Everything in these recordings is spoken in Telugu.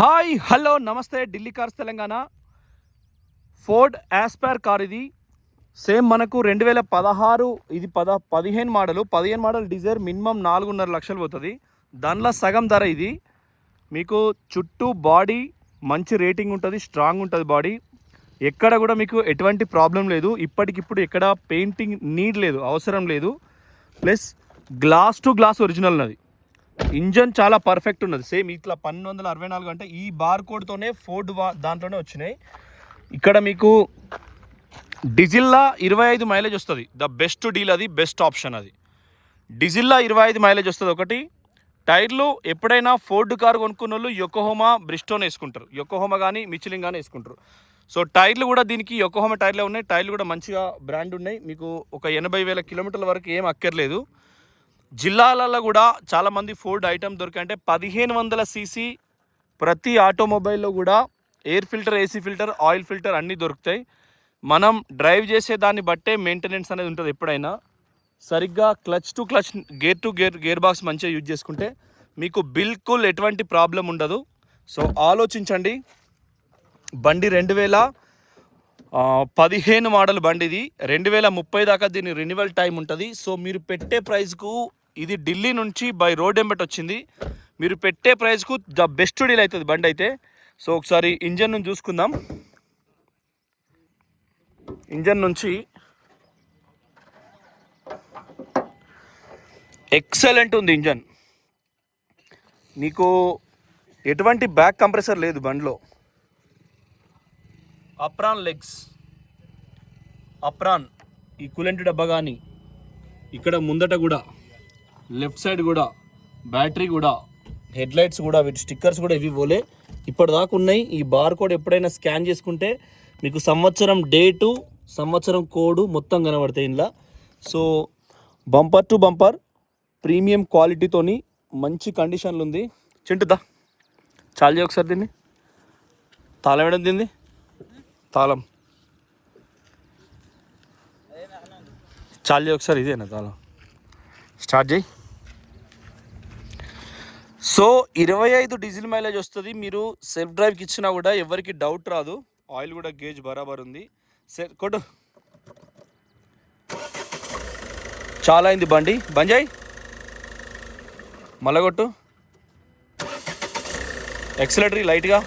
హాయ్ హలో నమస్తే Delhi cars Telangana. Ford aspire car ఇది. సేమ్ మనకు 2016 ఇది 15 మోడల్ డిజైర్. మినిమం 4.5 లక్షలు పోతుంది. దానిలో సగం ధర ఇది. మీకు చుట్టూ బాడీ మంచి రేటింగ్ ఉంటుంది, స్ట్రాంగ్ ఉంటుంది బాడీ. ఎక్కడ కూడా మీకు ఎటువంటి ప్రాబ్లం లేదు. ఇప్పటికిప్పుడు ఎక్కడ పెయింటింగ్ నీడ్ లేదు, అవసరం లేదు. Plus glass to glass original ఉన్నది. ఇంజన్ చాలా పర్ఫెక్ట్ ఉన్నది. సేమ్ ఇట్లా 1264 అంటే ఈ బార్ కోడ్తోనే ఫోర్డ్ దాంట్లోనే వచ్చినాయి. ఇక్కడ మీకు డీజిల్లా 25 మైలేజ్ వస్తుంది. ద బెస్ట్ డీల్, అది బెస్ట్ ఆప్షన్. అది డీజిల్లా 25 మైలేజ్ వస్తుంది. ఒకటి టైర్లు ఎప్పుడైనా ఫోర్డ్ కార్ కొనుక్కున్న వాళ్ళు యొకోహోమా బ్రిస్టోన్ వేసుకుంటారు, యొకోహోమా కానీ మిచిలిన్ కానీ వేసుకుంటారు. సో టైర్లు కూడా దీనికి యొకోహోమా టైర్లే ఉన్నాయి. టైర్లు కూడా మంచిగా బ్రాండ్ ఉన్నాయి. మీకు ఒక 80,000 కిలోమీటర్ల వరకు ఏం అక్కర్లేదు. జిల్లాలలో కూడా చాలామంది ఫోర్డ్ ఐటమ్ దొరికాయంటే 1500 cc ప్రతి ఆటోమొబైల్లో కూడా air filter, AC filter, oil filter అన్నీ దొరుకుతాయి. మనం డ్రైవ్ చేసే దాన్ని బట్టే మెయింటెనెన్స్ అనేది ఉంటుంది. ఎప్పుడైనా సరిగ్గా clutch to clutch, gear to gear box మంచిగా యూజ్ చేసుకుంటే మీకు బిల్కుల్ ఎటువంటి ప్రాబ్లం ఉండదు. సో ఆలోచించండి. బండి 2015 మోడల్ బండి ఇది. 2030 దాకా దీని రెన్యువల్ టైం ఉంటుంది. సో మీరు పెట్టే ప్రైస్కు, ఇది ఢిల్లీ నుంచి బై రోడ్ ఎంబెట్ వచ్చింది, మీరు పెట్టే ప్రైస్కు ద బెస్ట్ డీల్ అవుతుంది బండి అయితే. సో ఒకసారి ఇంజన్ నుంచి చూసుకుందాం. ఇంజన్ నుంచి ఎక్సలెంట్ ఉంది ఇంజన్. నీకు ఎటువంటి బ్యాక్ కంప్రెసర్ లేదు బండిలో. అప్రాన్ లెగ్స్, అప్రాన్ ఈ కూలెంట్ డబ్బా కానీ, ఇక్కడ ముందట కూడా, లెఫ్ట్ సైడ్ కూడా, బ్యాటరీ కూడా, హెడ్లైట్స్ కూడా, వీటి స్టిక్కర్స్ కూడా ఇవి పోలే, ఇప్పటిదాకా ఉన్నాయి. ఈ బార్ కోడ్ ఎప్పుడైనా స్కాన్ చేసుకుంటే మీకు సంవత్సరం డేటు, సంవత్సరం కోడు మొత్తం కనబడతాయి ఇందులో. So bumper to bumper premium క్వాలిటీతోని మంచి కండిషన్లు ఉంది. చింటుదా చాలు చేయ ఒకసారి దీన్ని. తాళం వేయడం దీన్ని, తాళం చాలు చేయి ఒకసారి. ఇదేనా తాళం? స్టార్ట్ చేయి. సో 25 డీజిల్ మైలేజ్ వస్తుంది. మీరు సెల్ఫ్ డ్రైవ్కి ఇచ్చినా కూడా ఎవరికి డౌట్ రాదు. ఆయిల్ కూడా గేజ్ బరాబర్ ఉంది. కొట్టు. చాలా అయింది బండి. బంజాయ్ మళ్ళా కొట్టు. ఎక్సలేటరీ లైట్గా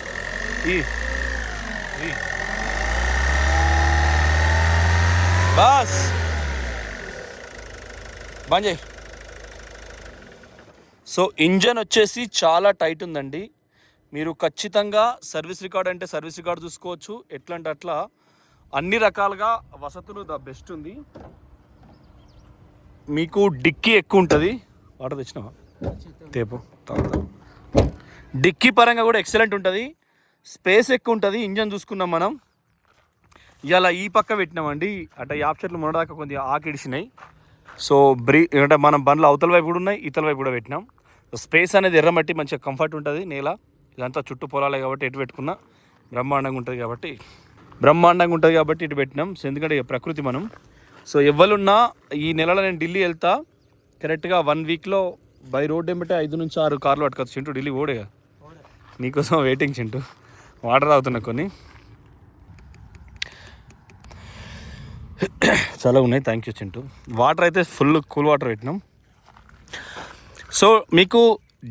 బాస్ బంజాయ్. సో ఇంజన్ వచ్చేసి చాలా టైట్ ఉందండి. మీరు ఖచ్చితంగా సర్వీస్ రికార్డ్ అంటే సర్వీస్ రికార్డ్ చూసుకోవచ్చు. ఎట్లా అంటే అట్లా అన్ని రకాలుగా వసతులు ద బెస్ట్ ఉంది. మీకు డిక్కీ ఎక్కువ ఉంటుంది. వాటర్ తెచ్చినావా? తేపు. డిక్కీ పరంగా కూడా ఎక్సలెంట్ ఉంటుంది. స్పేస్ ఎక్కువ ఉంటుంది. ఇంజన్ చూసుకున్నాం మనం. ఇలా ఈ పక్క పెట్టినామండి. అంటే యాప్ చెట్లు మొన్నదాకా కొద్దిగా ఆకిడిసినాయి. సో అంటే మనం బండ్లు అవతల వైపు కూడా ఉన్నాయి, ఇతల వైపు కూడా పెట్టినాం. స్పేస్ అనేది ఎర్రమట్టి మంచిగా కంఫర్ట్ ఉంటుంది. నేల ఇదంతా చుట్టూ పొలాలే కాబట్టి ఎటు పెట్టుకున్నా బ్రహ్మాండంగా ఉంటుంది కాబట్టి ఇటు పెట్టినాం. ఎందుకంటే ప్రకృతి మనం. సో ఎవరున్నా ఈ నెలలో నేను ఢిల్లీ వెళ్తా, కరెక్ట్గా 1 వీక్లో బై రోడ్ ఏమిటే 5 నుంచి 6 కార్లు పట్టుకోవచ్చు. చింటూ ఢిల్లీ ఓడేగా, నీకోసం వెయిటింగ్ చింటూ. వాటర్ తాగుతున్నా కొన్ని, చాలా ఉన్నాయి. Thank you Chintu. వాటర్ అయితే ఫుల్ కూల్ వాటర్ పెట్టినాం. సో మీకు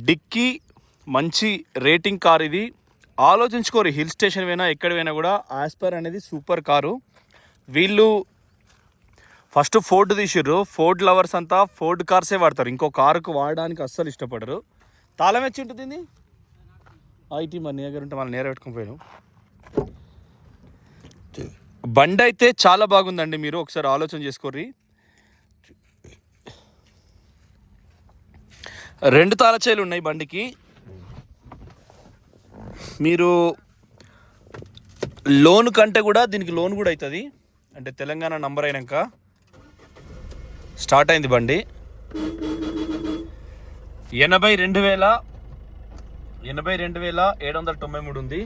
డిక్కీ మంచి రేటింగ్ కార్ ఇది. ఆలోచించుకోరు. హిల్ స్టేషన్ పోయినా ఎక్కడ పోయినా కూడా యాస్పైర్ అనేది సూపర్ కారు. వీళ్ళు ఫస్ట్ ఫోర్డ్ తీసిర్రు. ఫోర్డ్ లవర్స్ అంతా ఫోర్డ్ కార్సే వాడతారు. ఇంకో కారుకు వాడడానికి అస్సలు ఇష్టపడరు. తాళం వచ్చి ఉంటుంది. ఐటీ మన దగ్గర ఉంటే మళ్ళీ నేర పెట్టుకుని పోయాను. బండి అయితే చాలా బాగుందండి. మీరు ఒకసారి ఆలోచన చేసుకోర్రి. 2 తాళచేలు ఉన్నాయి బండికి. మీరు లోన్ కంటే కూడా దీనికి లోన్ కూడా అవుతుంది. అంటే తెలంగాణ నంబర్ అయినాక స్టార్ట్ అయింది బండి. 82,793 ఉంది.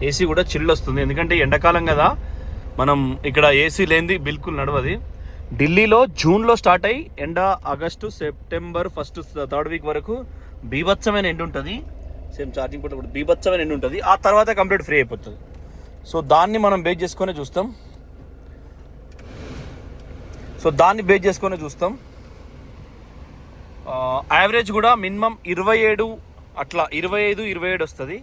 ఏసీ కూడా చిల్లు వస్తుంది. ఎందుకంటే ఎండాకాలం కదా, మనం ఇక్కడ ఏసీ లేనిది బిల్కుల్ నడవది. ఢిల్లీలో జూన్లో స్టార్ట్ అయ్యి August September first third week వరకు బీభత్సమైన ఎండ్ ఉంటుంది. సేమ్ ఛార్జింగ్ పోర్ట్ కూడా బీభత్సమైన ఎండ్ ఉంటుంది. ఆ తర్వాత కంప్లీట్ ఫ్రీ అయిపోతుంది. సో దాన్ని మనం బేస్ చేసుకునే చూస్తాం. యావరేజ్ కూడా మినిమం 27 అట్లా 25-27 వస్తుంది.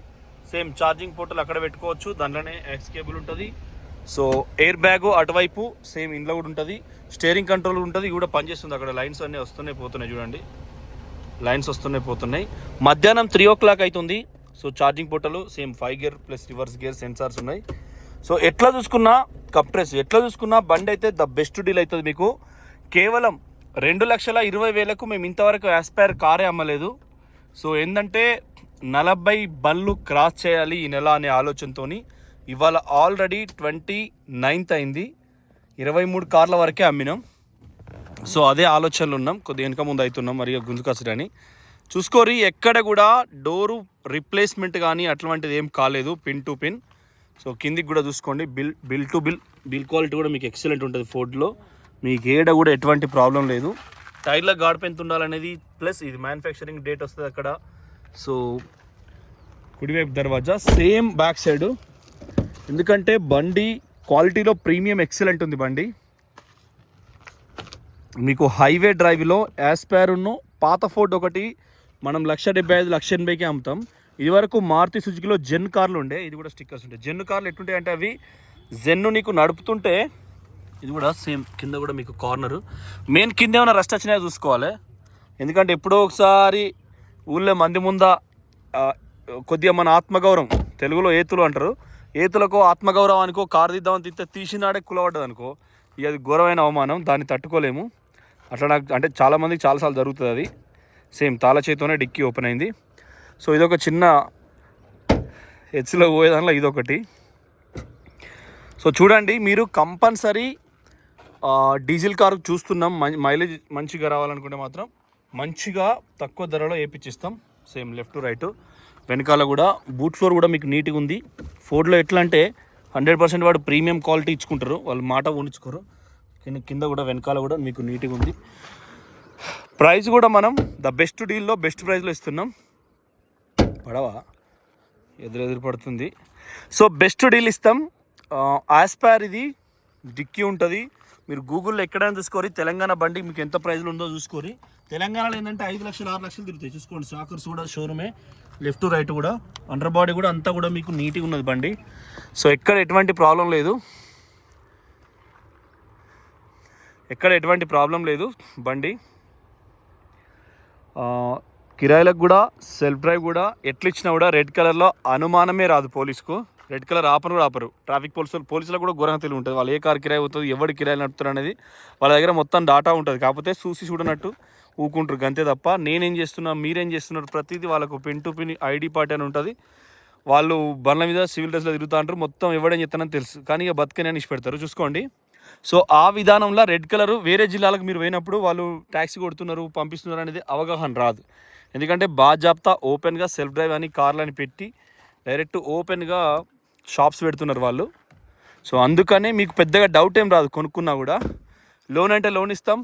సేమ్ ఛార్జింగ్ పోర్టల్ అక్కడ పెట్టుకోవచ్చు. దాంట్లోనే ఎక్స్ కేబుల్ ఉంటుంది. సో ఎయిర్ బ్యాగ్ అటువైపు సేమ్ ఇంట్లో కూడా ఉంటుంది. స్టీరింగ్ కంట్రోల్ ఉంటుంది. ఇది కూడా పనిచేస్తుంది. అక్కడ లైన్స్ అన్నీ వస్తున్నాయి పోతున్నాయి, చూడండి లైన్స్ వస్తున్నాయి పోతున్నాయి. మధ్యాహ్నం 3 o'clock అవుతుంది. So charging portal same 5 gear plus reverse gear sensors ఉన్నాయి. సో ఎట్లా చూసుకున్నా ఎట్లా చూసుకున్నా బండి అయితే ద బెస్ట్ డీల్ అవుతుంది మీకు. కేవలం 2,20,000 మేము ఇంతవరకు ఆస్పైర్ కారే అమ్మలేదు. సో ఏంటంటే 40 బండ్లు క్రాస్ చేయాలి ఈ నెల అనే ఆలోచనతో ఇవాళ ఆల్రెడీ 29th అయింది. 23 కార్ల వరకే అమ్మినాం. సో అదే ఆలోచనలు ఉన్నాం. కొద్దిగా వెనక ముందు అవుతున్నాం మరి గుంజుకసడని చూసుకోరి. ఎక్కడ కూడా డోరు రిప్లేస్మెంట్ కానీ అట్లాంటిది ఏం కాలేదు, పిన్ టు పిన్. సో కిందికి కూడా చూసుకోండి. బిల్ క్వాలిటీ కూడా మీకు ఎక్సలెంట్ ఉంటుంది. ఫోర్డ్లో మీకు ఏడ కూడా ఎటువంటి ప్రాబ్లం లేదు. టైర్ల గాడిప ఎంత ఉండాలనేది ప్లస్ ఇది మ్యానుఫ్యాక్చరింగ్ డేట్ వస్తుంది అక్కడ. సో కుడివైపు దర్వాజా సేమ్ బ్యాక్ సైడ్, ఎందుకంటే బండి క్వాలిటీలో ప్రీమియం ఎక్సలెంట్ ఉంది బండి. మీకు హైవే డ్రైవ్లో యాస్పైర్ను పాత ఫోర్డ్ ఒకటి మనం 1,75,00,000 అమ్ముతాం. ఇది వరకు మారుతి సుజుకిలో జెన్ కార్లు ఉండే, ఇది కూడా స్టిక్కర్స్ ఉంటాయి. జెన్ కార్లు ఎట్లుంటాయి అంటే అవి జెన్ను నీకు నడుపుతుంటే ఇది కూడా సేమ్ కింద కూడా మీకు కార్నరు మెయిన్ కింద ఏమైనా రస్ట్ వచ్చినాయో చూసుకోవాలి. ఎందుకంటే ఎప్పుడో ఒకసారి ఊళ్ళో మంది ముందా కొద్దిగా మన ఆత్మగౌరవం, తెలుగులో ఏతులు అంటారు, ఏతులకు ఆత్మగౌరవానికో కారు తీద్దామని తిస్తే తీసినాడే కులబడ్డది అనుకో, ఇక అది ఘోరమైన అవమానం, దాన్ని తట్టుకోలేము. అట్లా నాకు అంటే చాలామందికి చాలాసార్లు జరుగుతుంది అది. సేమ్ తాళ చేతితోనే డిక్కీ ఓపెన్ అయింది. సో ఇదొక చిన్న హెచ్లో పోయేదానిలో ఇదొకటి. సో చూడండి, మీరు కంపల్సరీ డీజిల్ కారు చూస్తున్నాం, మైలేజ్ మంచిగా రావాలనుకుంటే మాత్రం మంచిగా తక్కువ ధరలో వేయించిస్తాం. సేమ్ లెఫ్ట్ రైట్ వెనకాల కూడా బూట్ ఫ్లోర్ కూడా మీకు నీట్గా ఉంది. ఫోర్డ్లో ఎట్లా అంటే 100% వాడు ప్రీమియం క్వాలిటీ ఇచ్చుకుంటారు, వాళ్ళు మాట ఉంచుకోరు. కింద కూడా వెనకాల కూడా మీకు నీట్గా ఉంది. ప్రైస్ కూడా మనం ద బెస్ట్ డీల్లో బెస్ట్ ప్రైస్లో ఇస్తున్నాం. పడవా ఎదురు పడుతుంది. సో బెస్ట్ డీల్ ఇస్తాం. ఆస్పైర్ ఇది డిక్కీ ఉంటుంది. మీరు గూగుల్లో ఎక్కడైనా చూసుకోరి, తెలంగాణ బండి మీకు ఎంత ప్రైస్లో ఉందో చూసుకోరి. తెలంగాణలో ఏంటంటే 5 లక్షలు 6 లక్షలు తిరుగుతాయి చూసుకోండి. స్టాకర్స్ కూడా షోరూమే, లెఫ్ట్ రైట్ కూడా అండర్ బాడీ కూడా అంతా కూడా మీకు నీట్గా ఉన్నది బండి. సో ఎక్కడ ఎటువంటి ప్రాబ్లం లేదు బండి. కిరాయిలకు కూడా సెల్ఫ్ డ్రైవ్ కూడా ఎట్లా ఇచ్చినా కూడా రెడ్ కలర్లో అనుమానమే రాదు పోలీసుకు. రెడ్ కలర్ ఆపరు. ట్రాఫిక్ పోలీసులకు కూడా ఘోరంగా తెలివి ఉంటుంది. వాళ్ళు ఏ కారు కిరాయి అవుతుంది, ఎవరి కిరాయిలు నడుపుతారు అనేది వాళ్ళ దగ్గర మొత్తం డాటా ఉంటుంది. కాకపోతే చూసి చూడనట్టు ఊకుంటారు గంతే తప్ప నేనేం చేస్తున్నా మీరేం చేస్తున్నారు ప్రతిదీ వాళ్ళకు pin to pin ID party అని ఉంటుంది. వాళ్ళు బండ్ల మీద సివిల్ డ్రెస్లో తిరుగుతూ అంటారు, మొత్తం ఎవడేం చెప్తానని తెలుసు, కానీ ఇక బతుకనే ఇష్టపెడతారు చూసుకోండి. సో ఆ విధానంలో రెడ్ కలరు వేరే జిల్లాలకు మీరు పోయినప్పుడు వాళ్ళు ట్యాక్సీ కొడుతున్నారు పంపిస్తున్నారు అనేది అవగాహన రాదు. ఎందుకంటే బాజాప్తా ఓపెన్గా సెల్ఫ్ డ్రైవ్ అని కార్లని పెట్టి డైరెక్ట్ ఓపెన్గా షాప్స్ పెడుతున్నారు వాళ్ళు. సో అందుకనే మీకు పెద్దగా డౌట్ ఏం రాదు. కొనుక్కున్నా కూడా లోన్ అంటే లోన్ ఇస్తాం,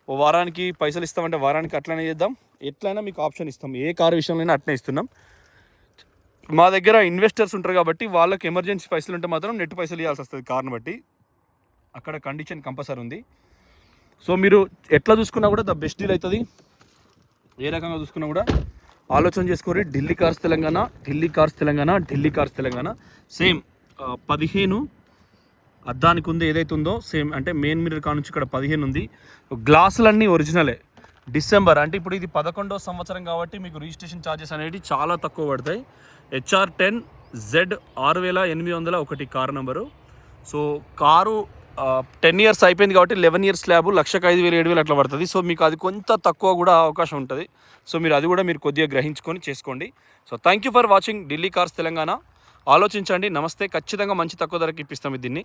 ఓ వారానికి పైసలు ఇస్తామంటే వారానికి అట్లనే చేద్దాం, ఎట్లయినా మీకు ఆప్షన్ ఇస్తాం. ఏ కారు విషయంలో అట్లనే ఇస్తున్నాం. మా దగ్గర ఇన్వెస్టర్స్ ఉంటారు కాబట్టి వాళ్ళకి ఎమర్జెన్సీ పైసలు ఉంటే మాత్రం నెట్ పైసలు ఇవ్వాల్సి వస్తుంది కార్ని బట్టి. అక్కడ కండిషన్ కంపల్సరీ ఉంది. సో మీరు ఎట్లా చూసుకున్నా కూడా ద బెస్ట్ డీల్ అవుతుంది. ఏ రకంగా చూసుకున్నా కూడా ఆలోచన చేసుకోరి. ఢిల్లీ కార్స్ తెలంగాణ సేమ్ 15 అద్దానికి ఉంది ఏదైతే ఉందో సేమ్, అంటే మెయిన్ మిర్రర్ కాడ నుంచి ఇక్కడ 15 ఉంది. గ్లాసులన్నీ ఒరిజినలే. డిసెంబర్ అంటే ఇప్పుడు ఇది 11వ సంవత్సరం కాబట్టి మీకు రిజిస్ట్రేషన్ ఛార్జెస్ అనేవి చాలా తక్కువ పడతాయి. HR10Z 6801 car number. So car 10 years అయిపోయింది కాబట్టి 11 years స్లాబ్ 1,05,000 అట్లా పడుతుంది. సో మీకు అది కొంత తక్కువ కూడా అవకాశం ఉంటుంది. సో మీరు అది కూడా మీరు కొద్దిగా గ్రహించుకొని చేసుకోండి. So thank you for watching Delhi cars Telangana. ఆలోచించండి. నమస్తే. ఖచ్చితంగా మంచి తక్కువ ధరకి ఇప్పిస్తాం దీన్ని.